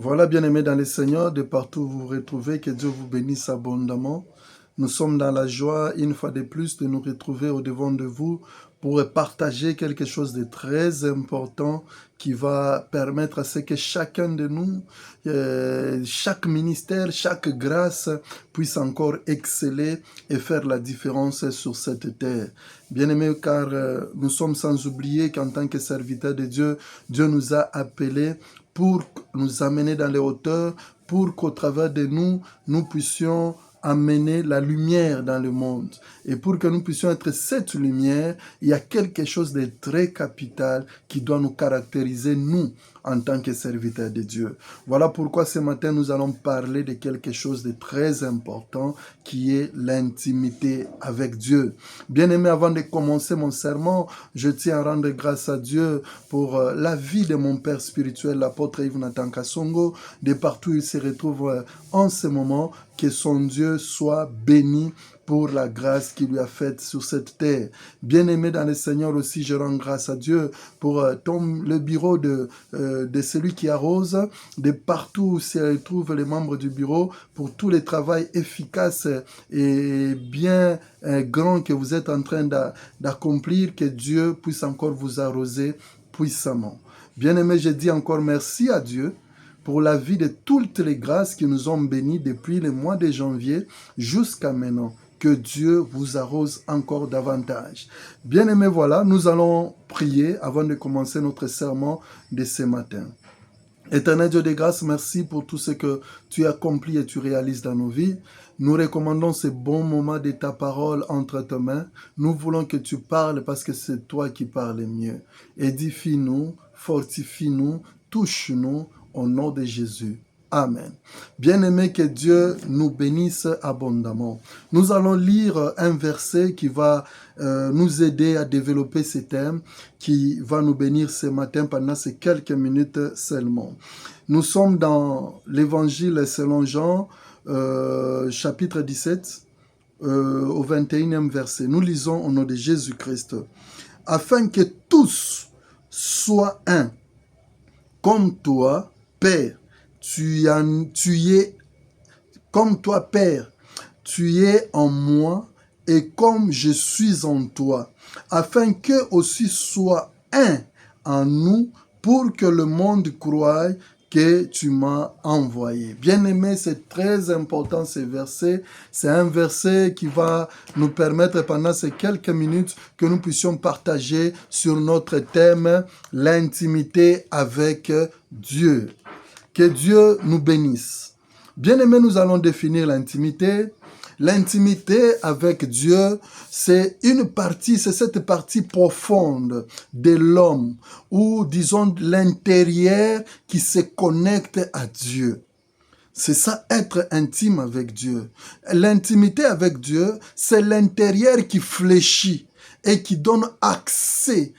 Voilà, bien-aimés dans le Seigneur, de partout où vous vous retrouvez, que Dieu vous bénisse abondamment. Nous sommes dans la joie, une fois de plus, de nous retrouver au-devant de vous pour partager quelque chose de très important qui va permettre à ce que chacun de nous, chaque ministère, chaque grâce puisse encore exceller et faire la différence sur cette terre. Bien-aimés, car nous sommes sans oublier qu'en tant que serviteurs de Dieu, Dieu nous a appelés pour nous amener dans les hauteurs, pour qu'au travers de nous, nous puissions amener la lumière dans le monde. Et pour que nous puissions être cette lumière, il y a quelque chose de très capital qui doit nous caractériser, nous, en tant que serviteurs de Dieu. Voilà pourquoi ce matin, nous allons parler de quelque chose de très important qui est l'intimité avec Dieu. Bien-aimé, avant de commencer mon sermon, je tiens à rendre grâce à Dieu pour la vie de mon père spirituel, l'apôtre Yves Nathan Kassongo, de partout où il se retrouve en ce moment. Que son Dieu soit béni pour la grâce qu'il lui a faite sur cette terre. Bien-aimé dans le Seigneur aussi, je rends grâce à Dieu pour le bureau de celui qui arrose, de partout où se retrouvent les membres du bureau, pour tout le travail efficace et bien grand que vous êtes en train d'accomplir, que Dieu puisse encore vous arroser puissamment. Bien-aimé, je dis encore merci à Dieu pour la vie de toutes les grâces qui nous ont bénis depuis le mois de janvier jusqu'à maintenant. Que Dieu vous arrose encore davantage. Bien-aimés, voilà, nous allons prier avant de commencer notre sermon de ce matin. Éternel Dieu de grâce, merci pour tout ce que tu accomplis et tu réalises dans nos vies. Nous recommandons ce bon moment de ta parole entre tes mains. Nous voulons que tu parles parce que c'est toi qui parles mieux. Édifie-nous, fortifie-nous, touche-nous au nom de Jésus. Amen. Bien-aimé, que Dieu nous bénisse abondamment. Nous allons lire un verset qui va nous aider à développer ce thème, qui va nous bénir ce matin pendant ces quelques minutes seulement. Nous sommes dans l'Évangile selon Jean, chapitre 17, au 21e verset. Nous lisons au nom de Jésus-Christ. Afin que tous soient un, comme toi, Père, tu es comme toi, Père, tu es en moi et comme je suis en toi, afin qu'eux aussi soient un en nous pour que le monde croie que tu m'as envoyé. Bien-aimé, c'est très important ce verset. C'est un verset qui va nous permettre pendant ces quelques minutes que nous puissions partager sur notre thème, l'intimité avec Dieu. Que Dieu nous bénisse. Bien-aimé, nous allons définir l'intimité. L'intimité avec Dieu, c'est cette partie profonde de l'homme, ou disons l'intérieur qui se connecte à Dieu. C'est ça, être intime avec Dieu. L'intimité avec Dieu, c'est l'intérieur qui fléchit et qui donne accès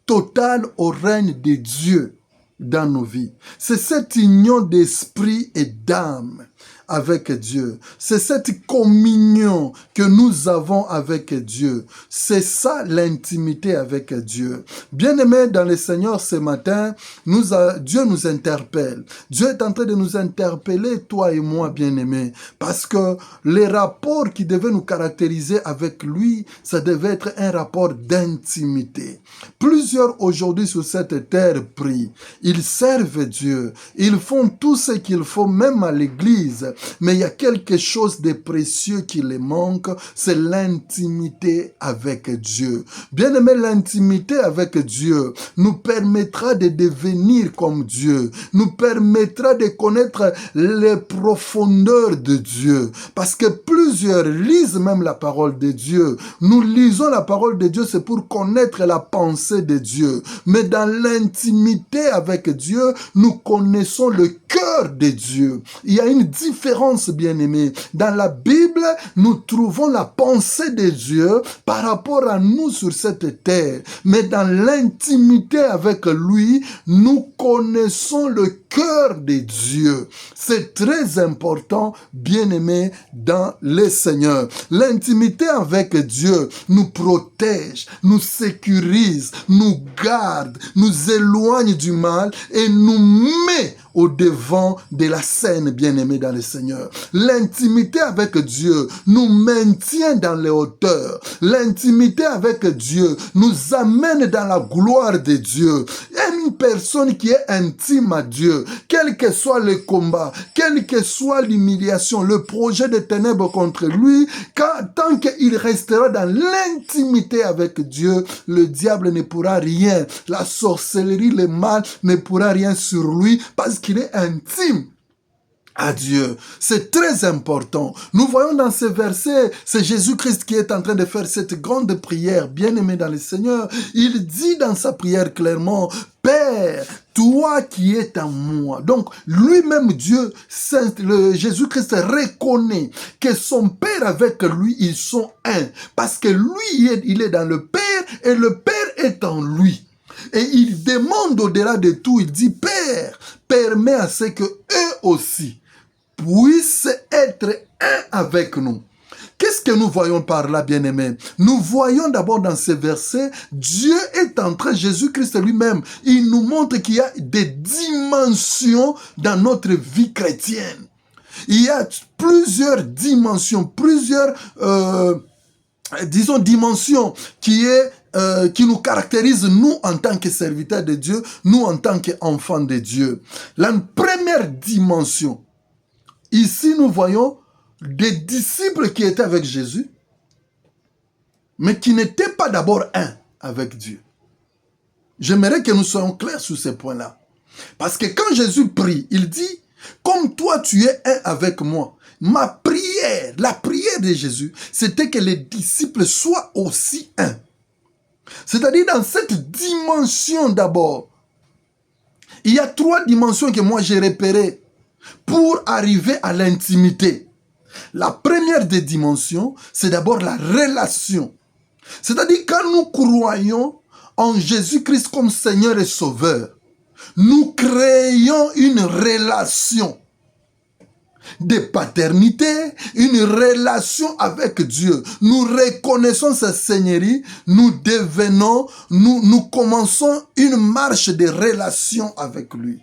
total au règne de Dieu dans nos vies. C'est cette union d'esprit et d'âme avec Dieu. C'est cette communion que nous avons avec Dieu. C'est ça l'intimité avec Dieu. Bien-aimés dans le Seigneur, ce matin, Dieu nous interpelle. Dieu est en train de nous interpeller, toi et moi, bien-aimés, parce que les rapports qui devaient nous caractériser avec lui, ça devait être un rapport d'intimité. Plusieurs aujourd'hui sur cette terre prient. Ils servent Dieu. Ils font tout ce qu'il faut, même à l'église. Mais il y a quelque chose de précieux qui les manque, c'est l'intimité avec Dieu. Bien-aimé, l'intimité avec Dieu nous permettra de devenir comme Dieu, nous permettra de connaître les profondeurs de Dieu. Parce que plusieurs lisent même la parole de Dieu. Nous lisons la parole de Dieu, c'est pour connaître la pensée de Dieu. Mais dans l'intimité avec Dieu, nous connaissons le cœur de Dieu. Il y a une différence, bien-aimés. Dans la Bible, nous trouvons la pensée de Dieu par rapport à nous sur cette terre. Mais dans l'intimité avec lui, nous connaissons le cœur de Dieu. C'est très important, bien-aimés, dans le Seigneur. L'intimité avec Dieu nous protège, nous sécurise, nous garde, nous éloigne du mal et nous met au-devant de la scène, bien-aimé dans le Seigneur. L'intimité avec Dieu nous maintient dans les hauteurs. L'intimité avec Dieu nous amène dans la gloire de Dieu. Une personne qui est intime à Dieu, quel que soit le combat, quelle que soit l'humiliation, le projet de ténèbres contre lui, tant qu'il restera dans l'intimité avec Dieu, le diable ne pourra rien. La sorcellerie, le mal ne pourra rien sur lui parce qu'il est intime à Dieu. C'est très important. Nous voyons dans ce verset, c'est Jésus-Christ qui est en train de faire cette grande prière, bien-aimé dans le Seigneur. Il dit dans sa prière clairement, Père, toi qui es en moi. Donc, lui-même, Dieu, Jésus-Christ reconnaît que son Père avec lui, ils sont un. Parce que lui, il est dans le Père et le Père est en lui. Et il demande au-delà de tout, il dit, Père, permets à ce que eux aussi puissent être un avec nous. Qu'est-ce que nous voyons par là, bien-aimés? Nous voyons d'abord dans ces versets, Dieu est en train, Jésus-Christ lui-même, il nous montre qu'il y a des dimensions dans notre vie chrétienne. Il y a plusieurs dimensions, plusieurs, dimensions qui nous caractérisent, nous, en tant que serviteurs de Dieu, nous, en tant qu'enfants de Dieu. La première dimension, ici, nous voyons des disciples qui étaient avec Jésus, mais qui n'étaient pas d'abord un avec Dieu. J'aimerais que nous soyons clairs sur ce point-là. Parce que quand Jésus prie, il dit, comme toi tu es un avec moi, ma prière, la prière de Jésus, c'était que les disciples soient aussi un. C'est-à-dire dans cette dimension d'abord, il y a 3 dimensions que moi j'ai repérées pour arriver à l'intimité. La première des dimensions, c'est d'abord la relation. C'est-à-dire quand nous croyons en Jésus-Christ comme Seigneur et Sauveur, nous créons une relation de paternité, une relation avec Dieu. Nous reconnaissons sa Seigneurie, nous commençons une marche de relation avec lui.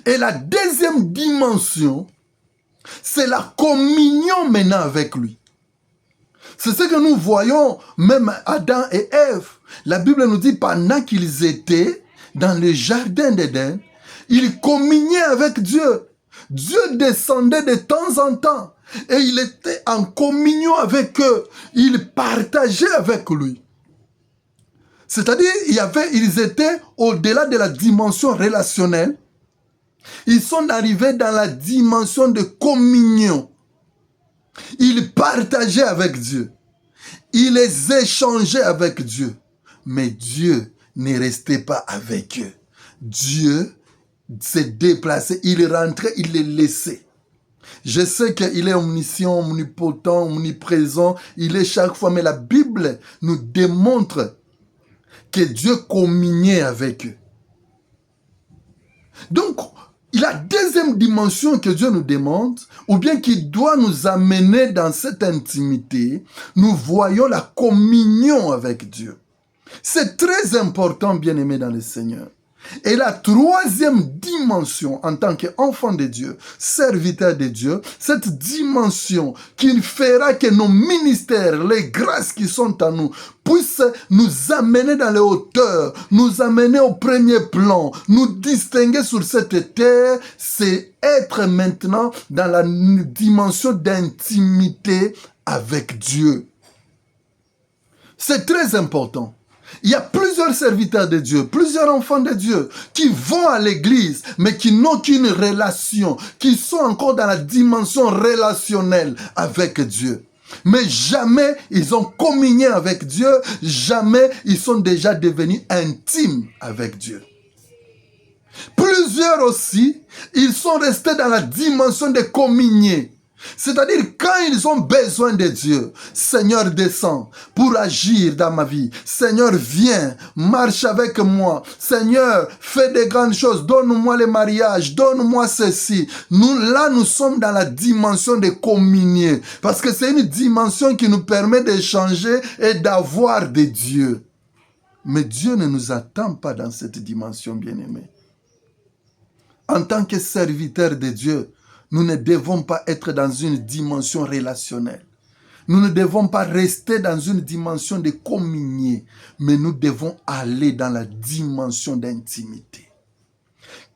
Et la deuxième dimension, c'est la communion maintenant avec lui. C'est ce que nous voyons même Adam et Ève. La Bible nous dit pendant qu'ils étaient dans le jardin d'Éden, ils communiaient avec Dieu. Dieu descendait de temps en temps et il était en communion avec eux. Il partageait avec lui. C'est-à-dire, ils étaient au-delà de la dimension relationnelle. Ils sont arrivés dans la dimension de communion. Ils partageaient avec Dieu. Ils échangeaient avec Dieu. Mais Dieu ne restait pas avec eux. Dieu s'est déplacé, il rentrait, il les laissait. Je sais qu'il est omniscient, omnipotent, omniprésent, il est chaque fois, mais la Bible nous démontre que Dieu communiait avec eux. Donc, la deuxième dimension que Dieu nous demande, ou bien qui doit nous amener dans cette intimité, nous voyons la communion avec Dieu. C'est très important, bien-aimé dans le Seigneur. Et la troisième dimension, en tant qu'enfant de Dieu, serviteur de Dieu, cette dimension qui fera que nos ministères, les grâces qui sont en nous, puissent nous amener dans les hauteurs, nous amener au premier plan, nous distinguer sur cette terre, c'est être maintenant dans la dimension d'intimité avec Dieu. C'est très important. Il y a plusieurs serviteurs de Dieu, plusieurs enfants de Dieu qui vont à l'église, mais qui n'ont qu'une relation, qui sont encore dans la dimension relationnelle avec Dieu. Mais jamais ils ont communié avec Dieu, jamais ils sont déjà devenus intimes avec Dieu. Plusieurs aussi, ils sont restés dans la dimension de communier. C'est-à-dire, quand ils ont besoin de Dieu, Seigneur, descends pour agir dans ma vie. Seigneur, viens, marche avec moi. Seigneur, fais des grandes choses. Donne-moi le mariage, donne-moi ceci. Nous sommes dans la dimension de communier. Parce que c'est une dimension qui nous permet d'échanger et d'avoir de Dieu. Mais Dieu ne nous attend pas dans cette dimension, bien-aimée. En tant que serviteurs de Dieu, nous ne devons pas être dans une dimension relationnelle. Nous ne devons pas rester dans une dimension de communier, mais nous devons aller dans la dimension d'intimité.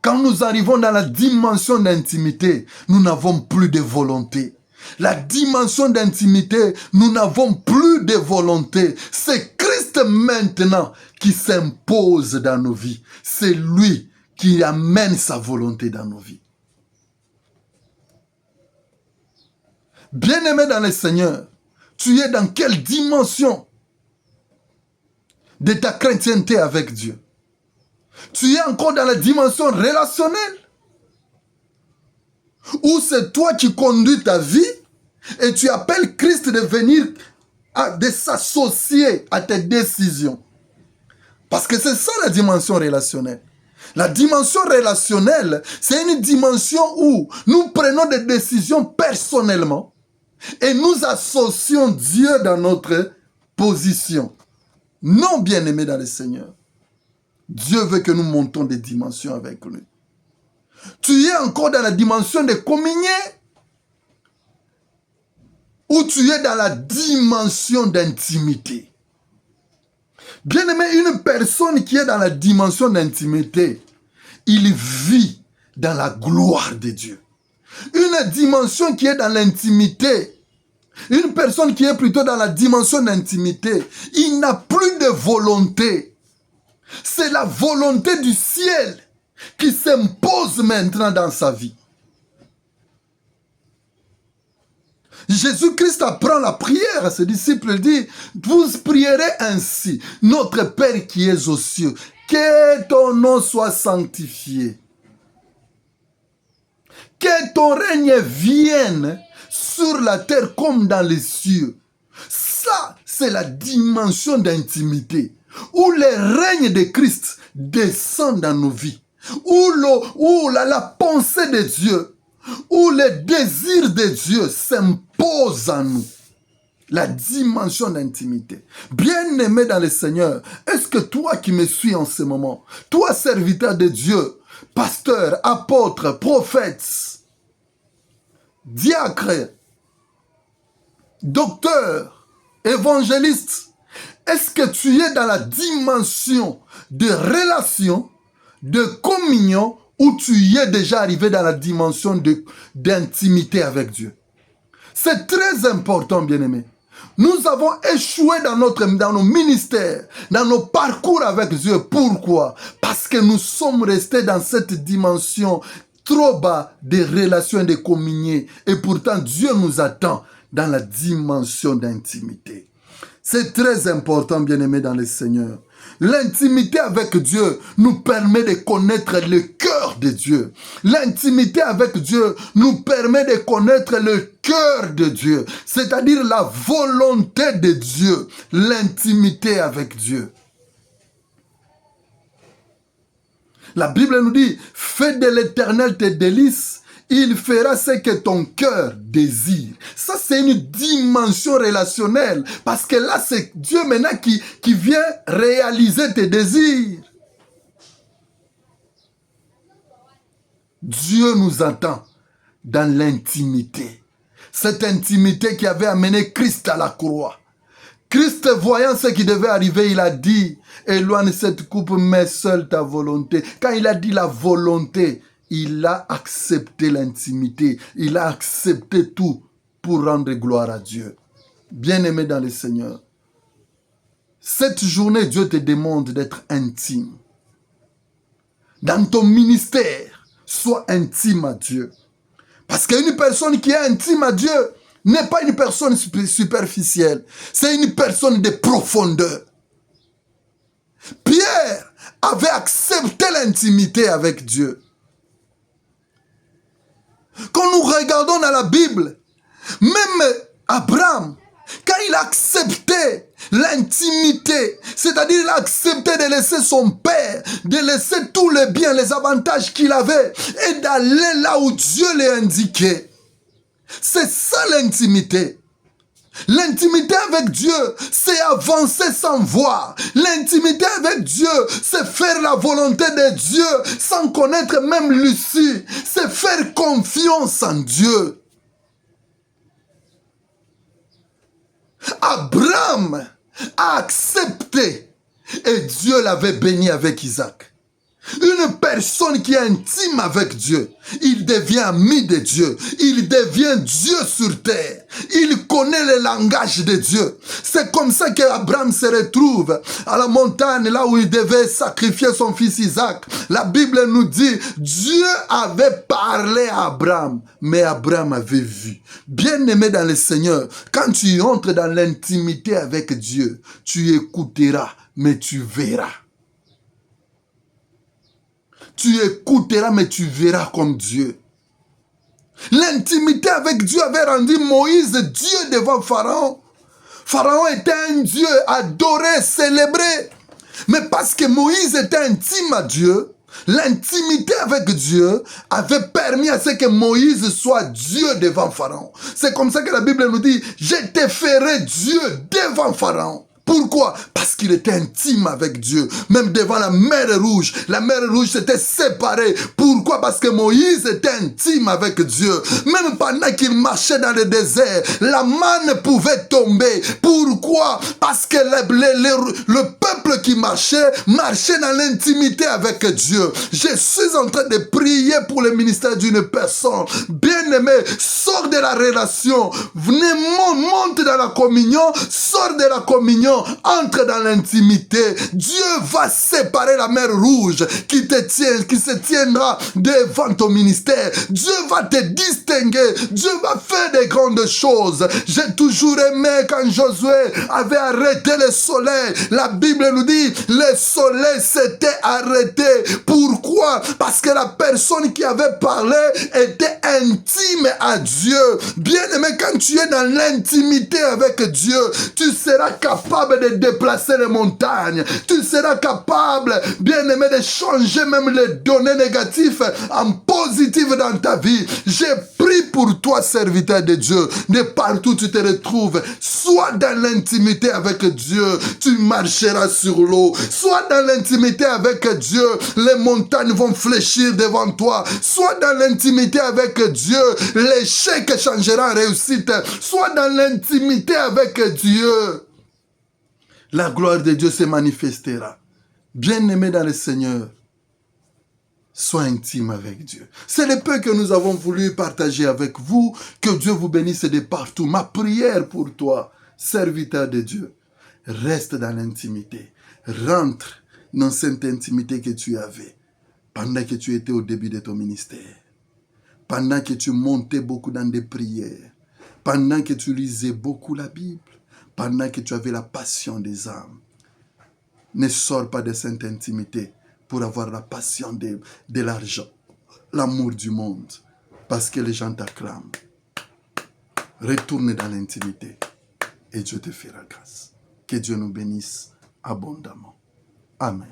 Quand nous arrivons dans la dimension d'intimité, nous n'avons plus de volonté. La dimension d'intimité, nous n'avons plus de volonté. C'est Christ maintenant qui s'impose dans nos vies. C'est lui qui amène sa volonté dans nos vies. Bien-aimé dans le Seigneur, tu es dans quelle dimension de ta chrétienté avec Dieu? Tu es encore dans la dimension relationnelle? Ou c'est toi qui conduis ta vie et tu appelles Christ de venir, de s'associer à tes décisions? Parce que c'est ça la dimension relationnelle. La dimension relationnelle, c'est une dimension où nous prenons des décisions personnellement et nous associons Dieu dans notre position. Non, bien-aimés dans le Seigneur. Dieu veut que nous montons des dimensions avec lui. Tu es encore dans la dimension de communier ou tu es dans la dimension d'intimité? Bien-aimé, une personne qui est dans la dimension d'intimité, il vit dans la gloire de Dieu. Une dimension qui est dans l'intimité, une personne qui est plutôt dans la dimension d'intimité, il n'a plus de volonté. C'est la volonté du ciel qui s'impose maintenant dans sa vie. Jésus-Christ apprend la prière à ses disciples. Il dit, vous prierez ainsi, notre Père qui es aux cieux, que ton nom soit sanctifié. Que ton règne vienne sur la terre comme dans les cieux. Ça, c'est la dimension d'intimité, où le règne de Christ descend dans nos vies, où la pensée de Dieu, où le désir de Dieu s'impose en nous. La dimension d'intimité. Bien-aimé dans le Seigneur, est-ce que toi qui me suis en ce moment, toi serviteur de Dieu, pasteur, apôtre, prophète, diacre, docteur, évangéliste, est-ce que tu es dans la dimension de relation, de communion, où tu y es déjà arrivé dans la dimension d'intimité avec Dieu? C'est très important, bien-aimé. Nous avons échoué dans nos ministères, dans nos parcours avec Dieu. Pourquoi? Parce que nous sommes restés dans cette dimension trop bas des relations et de communier. Et pourtant, Dieu nous attend dans la dimension d'intimité. C'est très important, bien-aimé dans le Seigneur. L'intimité avec Dieu nous permet de connaître le cœur de Dieu. L'intimité avec Dieu nous permet de connaître le cœur de Dieu, c'est-à-dire la volonté de Dieu, l'intimité avec Dieu. La Bible nous dit, fais de l'Éternel tes délices, il fera ce que ton cœur désire. Ça, c'est une dimension relationnelle. Parce que là, c'est Dieu maintenant qui vient réaliser tes désirs. Dieu nous attend dans l'intimité. Cette intimité qui avait amené Christ à la croix. Christ, voyant ce qui devait arriver, il a dit, éloigne cette coupe, mais seule ta volonté. Quand il a dit la volonté, il a accepté l'intimité. Il a accepté tout pour rendre gloire à Dieu. Bien-aimé dans le Seigneur, cette journée, Dieu te demande d'être intime. Dans ton ministère, sois intime à Dieu. Parce qu'une personne qui est intime à Dieu n'est pas une personne superficielle. C'est une personne de profondeur. Pierre avait accepté l'intimité avec Dieu. Quand nous regardons dans la Bible, même Abraham, quand il a accepté l'intimité, c'est-à-dire il a accepté de laisser son père, de laisser tous les biens, les avantages qu'il avait, et d'aller là où Dieu l'a indiqué. C'est ça l'intimité. L'intimité avec Dieu, c'est avancer sans voir. L'intimité avec Dieu, c'est faire la volonté de Dieu sans connaître même l'issue. C'est faire confiance en Dieu. Abraham a accepté et Dieu l'avait béni avec Isaac. Une personne qui est intime avec Dieu, il devient ami de Dieu, il devient Dieu sur terre, il connaît le langage de Dieu. C'est comme ça qu'Abraham se retrouve à la montagne, là où il devait sacrifier son fils Isaac. La Bible nous dit, Dieu avait parlé à Abraham, mais Abraham avait vu. Bien-aimé dans le Seigneur, quand tu entres dans l'intimité avec Dieu, tu écouteras, mais tu verras. Tu écouteras, mais tu verras comme Dieu. L'intimité avec Dieu avait rendu Moïse Dieu devant Pharaon. Pharaon était un Dieu adoré, célébré. Mais parce que Moïse était intime à Dieu, l'intimité avec Dieu avait permis à ce que Moïse soit Dieu devant Pharaon. C'est comme ça que la Bible nous dit, je te ferai Dieu devant Pharaon. Pourquoi? Parce qu'il était intime avec Dieu. Même devant la mer Rouge s'était séparée. Pourquoi? Parce que Moïse était intime avec Dieu. Même pendant qu'il marchait dans le désert, la manne pouvait tomber. Pourquoi? Parce que le peuple qui marchait dans l'intimité avec Dieu. Je suis en train de prier pour le ministère d'une personne. Bien-aimé, sors de la relation. Venez, monte dans la communion. Sors de la communion. Entre dans l'intimité. Dieu va séparer la mer Rouge qui se tiendra devant ton ministère. Dieu va te distinguer. Dieu va faire des grandes choses. J'ai toujours aimé quand Josué avait arrêté le soleil. La Bible nous dit, le soleil s'était arrêté. Pourquoi? Parce que la personne qui avait parlé était intime à Dieu. Bien-aimé, quand tu es dans l'intimité avec Dieu, tu seras capable de déplacer les montagnes. Tu seras capable, bien-aimé, de changer même les données négatives en positives dans ta vie. J'ai prie pour toi, serviteur de Dieu, de partout où tu te retrouves. Sois dans l'intimité avec Dieu, tu marcheras sur l'eau. Sois dans l'intimité avec Dieu, les montagnes vont fléchir devant toi. Sois dans l'intimité avec Dieu, l'échec changera en réussite. Sois dans l'intimité avec Dieu. La gloire de Dieu se manifestera. Bien-aimé dans le Seigneur, sois intime avec Dieu. C'est le peu que nous avons voulu partager avec vous. Que Dieu vous bénisse de partout. Ma prière pour toi, serviteur de Dieu, reste dans l'intimité. Rentre dans cette intimité que tu avais pendant que tu étais au début de ton ministère. Pendant que tu montais beaucoup dans des prières. Pendant que tu lisais beaucoup la Bible. Pendant que tu avais la passion des âmes. Ne sors pas de cette intimité pour avoir la passion de l'argent, l'amour du monde, parce que les gens t'acclament. Retourne dans l'intimité et Dieu te fera grâce. Que Dieu nous bénisse abondamment. Amen.